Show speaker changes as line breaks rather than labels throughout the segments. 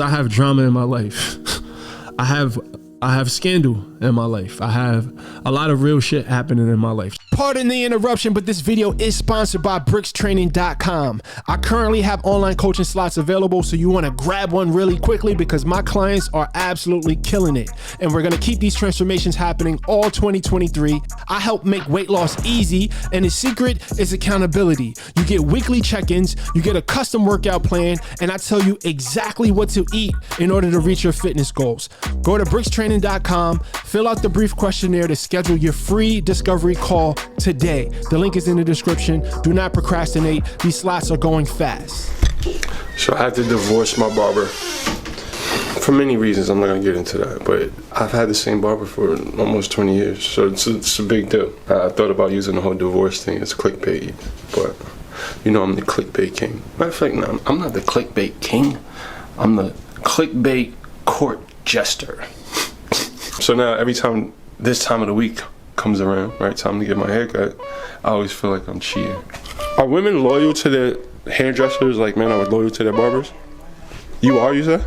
I have drama in my life. I have scandal in my life. I have a lot of real shit happening in my life.
Pardon the interruption, but this video is sponsored by BrixTraining.com. I currently have online coaching slots available, so you want to grab one really quickly because my clients are absolutely killing it. And we're going to keep these transformations happening all 2023. I help make weight loss easy, and the secret is accountability. You get weekly check-ins, you get a custom workout plan, and I tell you exactly what to eat in order to reach your fitness goals. Go to BrixTraining.com, fill out the brief questionnaire to schedule your free discovery call today. The link is in the description. Do not procrastinate. These slots are going fast.
So I had to divorce my barber for many reasons. I'm not gonna get into that, but I've had the same barber for almost 20 years, so it's a big deal. I thought about using the whole divorce thing as clickbait, but you know I'm the clickbait king. Matter of fact, no, I'm not the clickbait king. I'm the clickbait court jester. So now every time this time of the week comes around, right, time to get my hair cut, I always feel like I'm cheating. Are women loyal to their hairdressers like men are loyal to their barbers? You are, you say?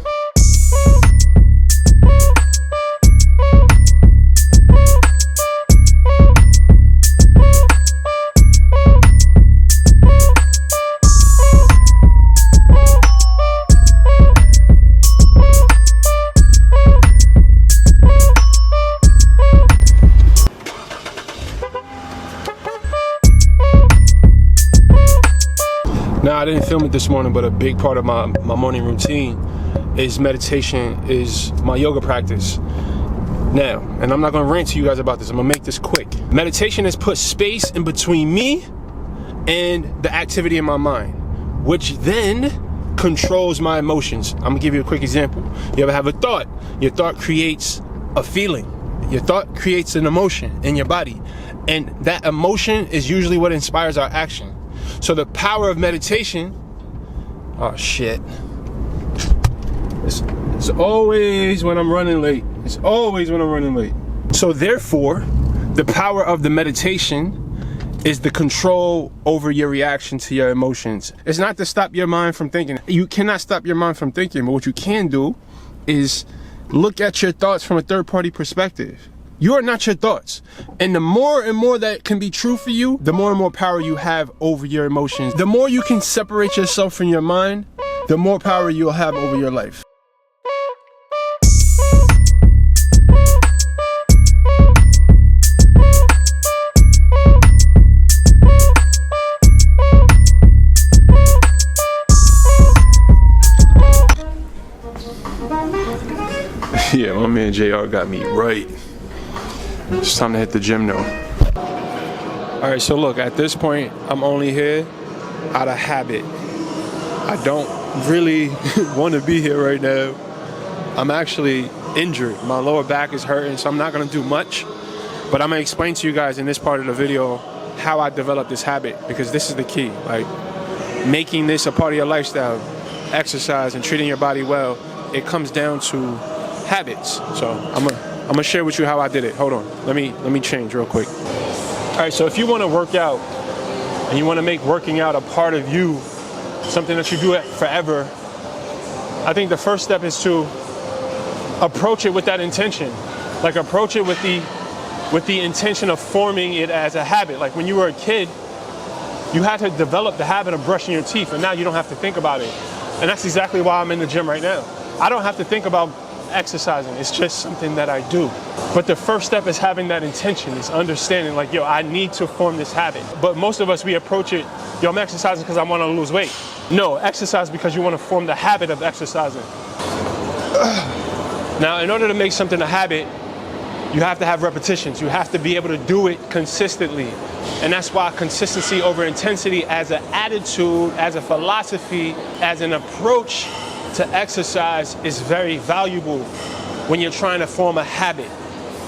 Now, I didn't film it this morning, but a big part of my morning routine is meditation, is my yoga practice. Now, and I'm not gonna rant to you guys about this, I'm gonna make this quick. Meditation has put space in between me and the activity in my mind, which then controls my emotions. I'm gonna give you a quick example. You ever have a thought? Your thought creates a feeling. Your thought creates an emotion in your body. And that emotion is usually what inspires our action. So the power of meditation, oh shit. It's always when I'm running late. It's always when I'm running late. So therefore, the power of the meditation is the control over your reaction to your emotions. It's not to stop your mind from thinking. You cannot stop your mind from thinking, but what you can do is look at your thoughts from a third-party perspective. You are not your thoughts. And the more and more that can be true for you, the more and more power you have over your emotions. The more you can separate yourself from your mind, the more power you'll have over your life. Yeah, my man JR got me right. It's time to hit the gym now. All right, so look, at this point, I'm only here out of habit. I don't really want to be here right now. I'm actually injured. My lower back is hurting, so I'm not gonna do much. But I'm gonna explain to you guys in this part of the video how I developed this habit, because this is the key. Like, making this a part of your lifestyle, exercise and treating your body well, it comes down to habits. So I'm gonna share with you how I did it. Hold on, let me change real quick. All right, so if you want to work out and you want to make working out a part of you, something that you do it forever, I think the first step is to approach it with that intention. Like, approach it with the intention of forming it as a habit. Like when you were a kid, you had to develop the habit of brushing your teeth, and now you don't have to think about it. And that's exactly why I'm in the gym right now. I don't have to think about exercising. It's just something that I do. But the first step is having that intention, is understanding like, yo, I need to form this habit. But most of us, we approach it, yo, I'm exercising because I want to lose weight. No, exercise because you want to form the habit of exercising. Now, in order to make something a habit, you have to have repetitions. You have to be able to do it consistently. And that's why consistency over intensity as an attitude, as a philosophy, as an approach to exercise is very valuable when you're trying to form a habit.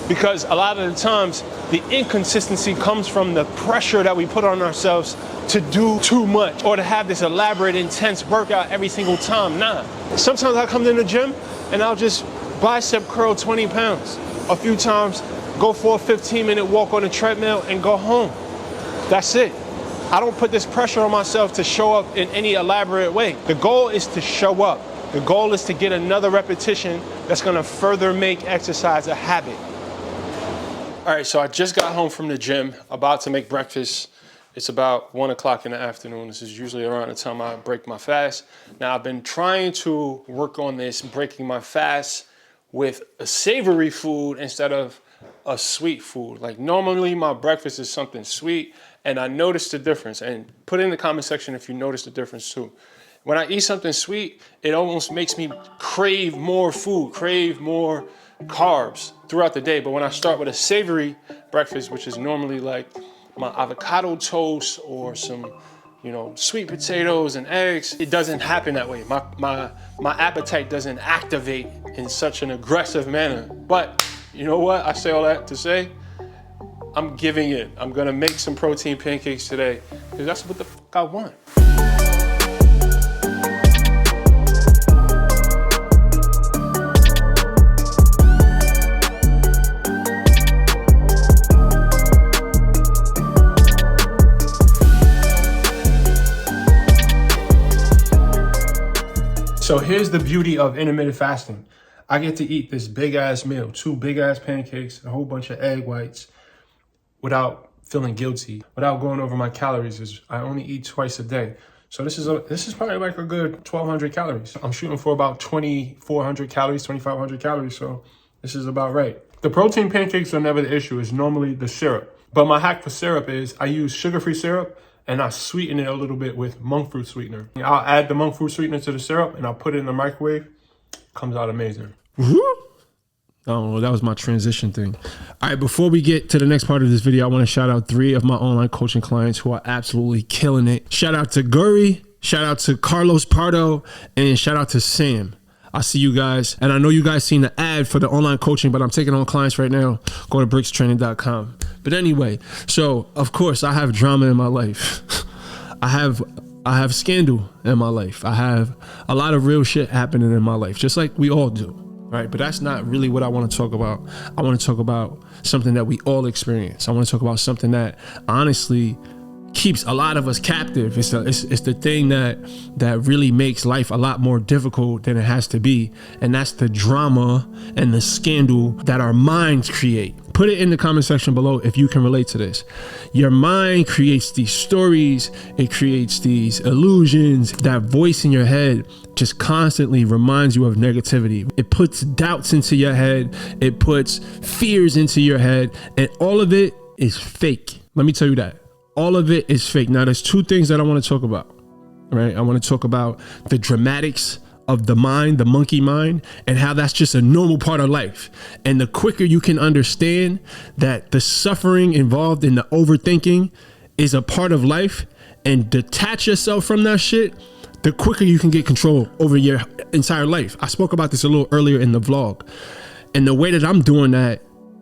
Because a lot of the times, the inconsistency comes from the pressure that we put on ourselves to do too much or to have this elaborate, intense workout every single time. Nah. Sometimes I come to the gym and I'll just bicep curl 20 pounds. A few times, go for a 15-minute walk on the treadmill and go home. That's it. I don't put this pressure on myself to show up in any elaborate way. The goal is to show up. The goal is to get another repetition that's gonna further make exercise a habit. All right, so I just got home from the gym, about to make breakfast. It's about 1 o'clock in the afternoon. This is usually around the time I break my fast. Now, I've been trying to work on this, breaking my fast with a savory food instead of a sweet food. Like normally my breakfast is something sweet, and I noticed the difference. And put it in the comment section if you notice the difference too. When I eat something sweet, it almost makes me crave more food, crave more carbs throughout the day. But when I start with a savory breakfast, which is normally like my avocado toast or some, sweet potatoes and eggs, it doesn't happen that way. My appetite doesn't activate in such an aggressive manner. But you know what? I say all that to say, I'm giving in. I'm gonna make some protein pancakes today because that's what the fuck I want. So here's the beauty of intermittent fasting. I get to eat this big ass meal, 2 big ass pancakes, a whole bunch of egg whites without feeling guilty, without going over my calories. I only eat twice a day. So this is probably like a good 1,200 calories. I'm shooting for about 2,400 calories, 2,500 calories. So this is about right. The protein pancakes are never the issue. It's normally the syrup. But my hack for syrup is I use sugar-free syrup and I sweeten it a little bit with monk fruit sweetener. I'll add the monk fruit sweetener to the syrup and I'll put it in the microwave. Comes out amazing.
I don't know, that was my transition thing. All right, before we get to the next part of this video, I want to shout out 3 of my online coaching clients who are absolutely killing it. Shout out to Guri, shout out to Carlos Pardo, and shout out to Sam. I see you guys, and I know you guys seen the ad for the online coaching, but I'm taking on clients right now. Go to brixtraining.com. But anyway, so of course I have drama in my life. I have scandal in my life. I have a lot of real shit happening in my life, just like we all do, right? But that's not really what I want to talk about. I want to talk about something that we all experience. I want to talk about something that honestly keeps a lot of us captive. It's the thing that really makes life a lot more difficult than it has to be, and that's the drama and the scandal that our minds create. Put it in the comment section below if you can relate to this. Your mind creates these stories, it creates these illusions. That voice in your head just constantly reminds you of negativity. It puts doubts into your head, it puts fears into your head, and all of it is fake. Let me tell you that. All of it is fake. Now, there's 2 things that I want to talk about, right? I want to talk about the dramatics of the mind, the monkey mind, and how that's just a normal part of life. And the quicker you can understand that the suffering involved in the overthinking is a part of life and detach yourself from that shit, the quicker you can get control over your entire life. I spoke about this a little earlier in the vlog. And the way that I'm doing that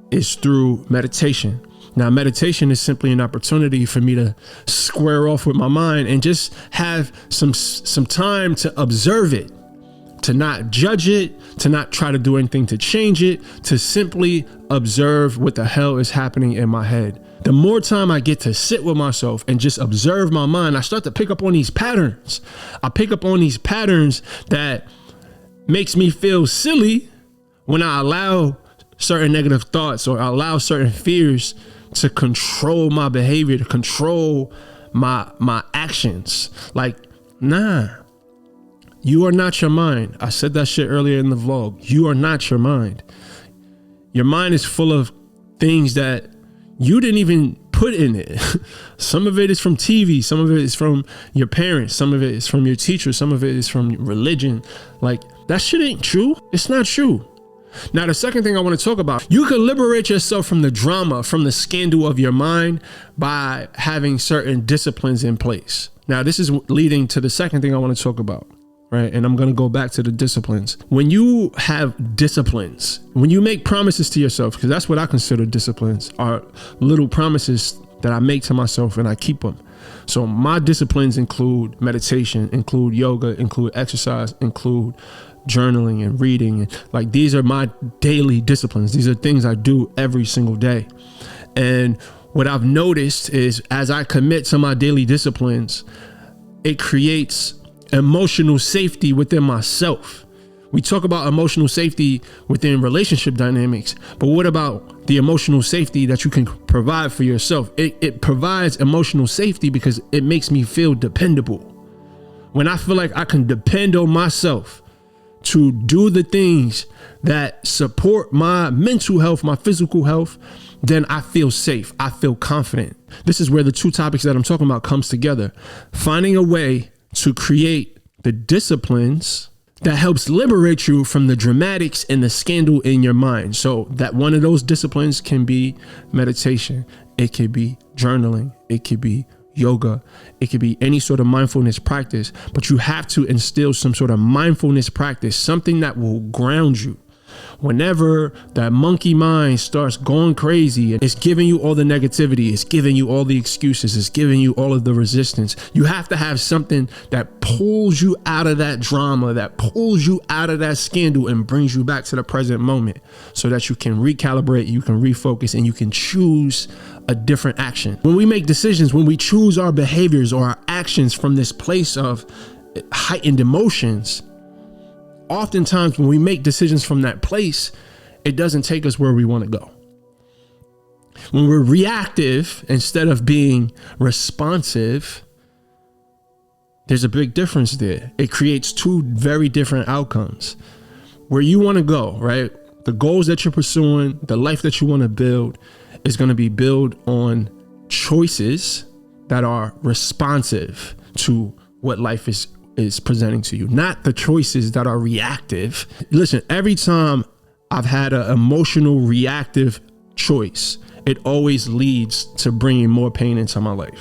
is through meditation. Now, meditation is simply an opportunity for me to square off with my mind and just have some time to observe it, to not judge it, to not try to do anything to change it, to simply observe what the hell is happening in my head. The more time I get to sit with myself and just observe my mind, I start to pick up on these patterns. I pick up on these patterns that makes me feel silly when I allow certain negative thoughts or allow certain fears to control my behavior, to control my actions. Like, nah, you are not your mind. I said that shit earlier in the vlog. You are not your mind. Your mind is full of things that you didn't even put in it. Some of it is from TV. Some of it is from your parents. Some of it is from your teacher. Some of it is from religion. Like, that shit ain't true. It's not true. Now, the second thing I want to talk about, you can liberate yourself from the drama, from the scandal of your mind by having certain disciplines in place. Now, this is leading to the second thing I want to talk about, right? And I'm going to go back to the disciplines. When you have disciplines, when you make promises to yourself, because that's what I consider disciplines, are little promises that I make to myself and I keep them. So my disciplines include meditation, include yoga, include exercise, include journaling and reading. And like, these are my daily disciplines. These are things I do every single day. And what I've noticed is as I commit to my daily disciplines, it creates emotional safety within myself. We talk about emotional safety within relationship dynamics, but what about the emotional safety that you can provide for yourself? It provides emotional safety because it makes me feel dependable. When I feel like I can depend on myself to do the things that support my mental health, my physical health, then I feel safe. I feel confident. This is where the two topics that I'm talking about comes together. Finding a way to create the disciplines that helps liberate you from the dramatics and the scandal in your mind. So that one of those disciplines can be meditation. It could be journaling. It could be yoga. It could be any sort of mindfulness practice, but you have to instill some sort of mindfulness practice, something that will ground you. Whenever that monkey mind starts going crazy and it's giving you all the negativity, it's giving you all the excuses, it's giving you all of the resistance, you have to have something that pulls you out of that drama, that pulls you out of that scandal and brings you back to the present moment so that you can recalibrate, you can refocus, and you can choose a different action. When we make decisions, when we choose our behaviors or our actions from this place of heightened emotions, oftentimes when we make decisions from that place, it doesn't take us where we want to go. When we're reactive instead of being responsive, there's a big difference there. It creates two very different outcomes. Where you want to go, right? The goals that you're pursuing, the life that you want to build is going to be built on choices that are responsive to what life is presenting to you, not the choices that are reactive. Listen, every time I've had an emotional reactive choice, it always leads to bringing more pain into my life.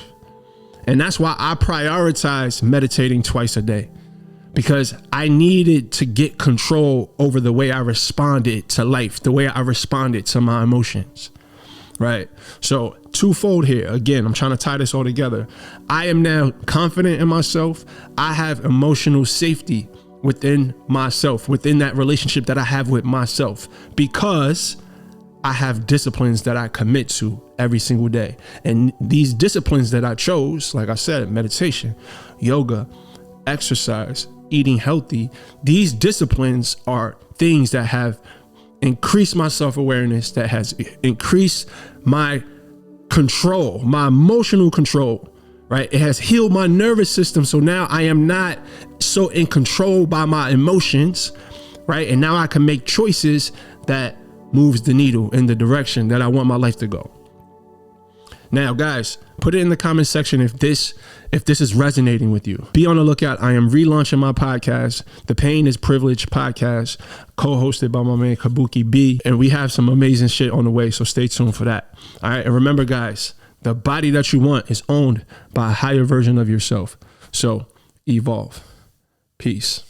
And that's why I prioritize meditating twice a day, because I needed to get control over the way I responded to life, the way I responded to my emotions. Right. So twofold here. Again, I'm trying to tie this all together. I am now confident in myself. I have emotional safety within myself, within that relationship that I have with myself, because I have disciplines that I commit to every single day. And these disciplines that I chose, like I said, meditation, yoga, exercise, eating healthy, these disciplines are things that have increased my self-awareness, that has increased my control, my emotional control, right? It has healed my nervous system. So now I am not so in control by my emotions, right? And now I can make choices that moves the needle in the direction that I want my life to go. Now, guys, put it in the comment section if this is resonating with you. Be on the lookout. I am relaunching my podcast, The Pain is Privilege podcast, co-hosted by my man Kabuki B. And we have some amazing shit on the way, so stay tuned for that. All right, and remember, guys, the body that you want is owned by a higher version of yourself. So evolve. Peace.